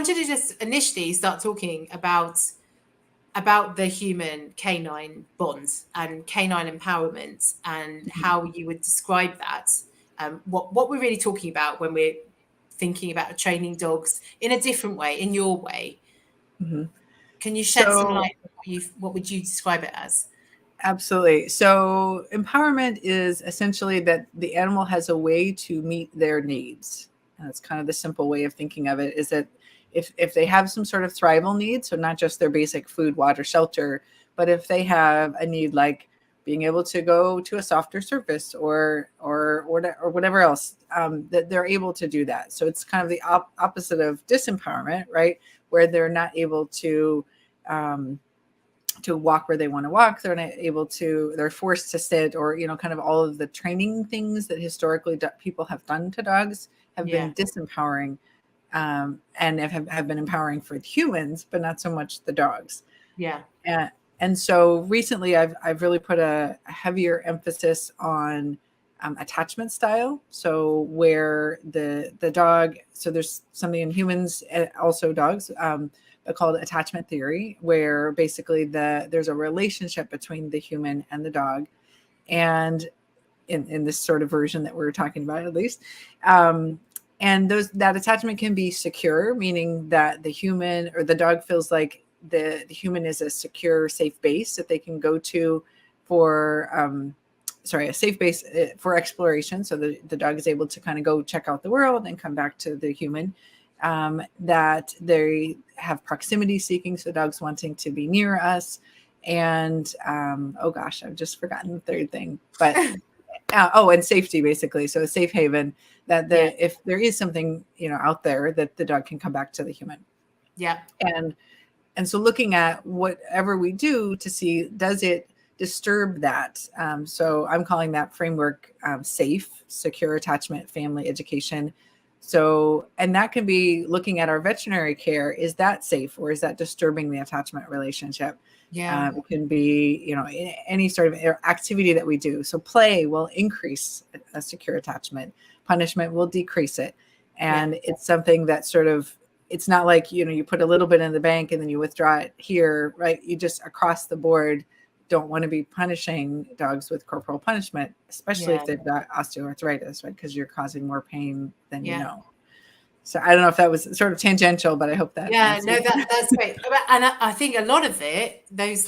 wanted to just initially start talking about the human canine bonds and canine empowerment and how you would describe that. What we're really talking about when we're thinking about training dogs in a different way, in your way. Mm-hmm. Can you shed some light on what would you describe it as? Absolutely. So empowerment is essentially that the animal has a way to meet their needs. And that's kind of the simple way of thinking of it, is that if they have some sort of thrival need, so not just their basic food, water, shelter, but if they have a need like being able to go to a softer surface or whatever else, that they're able to do that. So it's kind of the opposite of disempowerment, right? Where they're not able to walk where they want to walk. They're not able to, they're forced to sit, or, kind of all of the training things that historically people have done to dogs have been disempowering, and have been empowering for humans, but not so much the dogs. Yeah. And so recently I've really put a heavier emphasis on attachment style. So where the dog, so there's something in humans, also dogs, called attachment theory, where basically there's a relationship between the human and the dog. And in this sort of version that we're talking about, at least, and that attachment can be secure, meaning that the human or the dog feels like the human is a secure, safe base that they can go to for, a safe base for exploration. So the dog is able to kind of go check out the world and come back to the human. That they have proximity seeking, so dogs wanting to be near us. And I've just forgotten the third thing, but and safety, basically. So a safe haven, that if there is something out there, that the dog can come back to the human. Yeah. And so looking at whatever we do to see, does it disturb that? So I'm calling that framework safe, secure attachment, family education. So, and that can be looking at our veterinary care. Is that safe, or is that disturbing the attachment relationship? Yeah. It can be, any sort of activity that we do. So play will increase a secure attachment. Punishment will decrease it. And it's something that sort of, it's not like, you put a little bit in the bank and then you withdraw it here, right? You just across the board don't want to be punishing dogs with corporal punishment, especially if they've got osteoarthritis, right? Because you're causing more pain than you know. So I don't know if that was sort of tangential, but I hope that. Yeah, no, that's great. And I think a lot of it, those